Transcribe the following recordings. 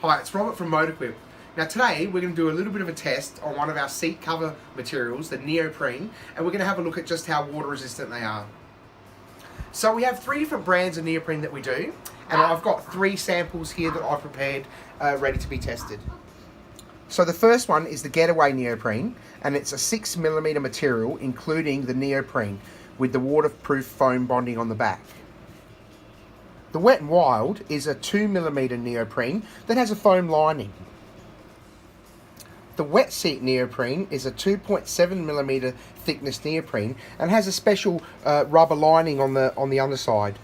Hi, it's Robert from Motorquip. Now today we're going to do a little bit of a test on one of our seat cover materials, the Neoprene, and we're going to have a look at just how water resistant they are. So we have 3 different brands of neoprene that we do, and I've got 3 samples here that I've prepared ready to be tested. So the first one is the Getaway neoprene, and it's a 6mm material including the neoprene with the waterproof foam bonding on the back. The Wet n Wild is a 2mm neoprene that has a foam lining. The Wet Seat neoprene is a 2.7mm thickness neoprene and has a special rubber lining on the underside.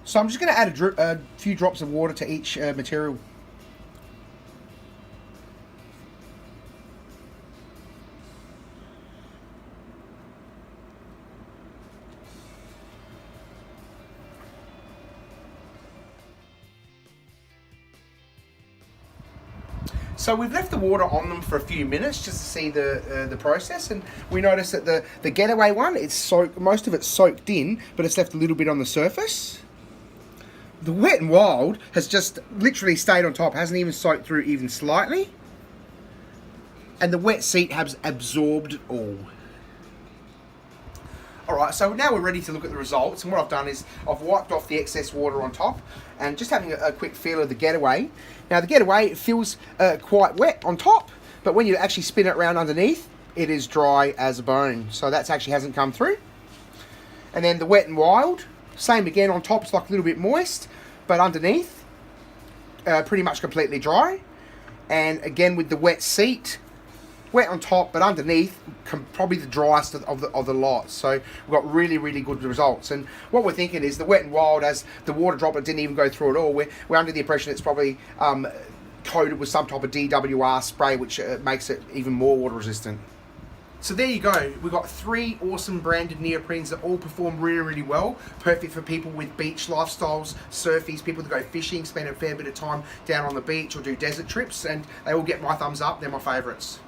So I'm just going to add a few drops of water to each material. So we've left the water on them for a few minutes just to see the process, and we notice that the Getaway one, most of it's soaked in, but it's left a little bit on the surface. The Wet n Wild has just literally stayed on top, hasn't even soaked through even slightly. And the Wet Seat has absorbed it all. Alright, so now we're ready to look at the results, and what I've done is I've wiped off the excess water on top and just having a quick feel of the Getaway. Now the Getaway, it feels quite wet on top, but when you actually spin it around underneath, it is dry as a bone. So that actually hasn't come through. And then the Wet n Wild, same again, on top it's like a little bit moist, but underneath, pretty much completely dry. And again with the Wet Seat, wet on top, but underneath, probably the driest of the lot. So we've got really, really good results. And what we're thinking is the Wet n Wild, as the water droplet didn't even go through at all, we're under the impression it's probably coated with some type of DWR spray, which makes it even more water resistant. So there you go, we've got 3 awesome branded neoprenes that all perform really, really well. Perfect for people with beach lifestyles, surfies, people that go fishing, spend a fair bit of time down on the beach or do desert trips, and they all get my thumbs up. They're my favourites.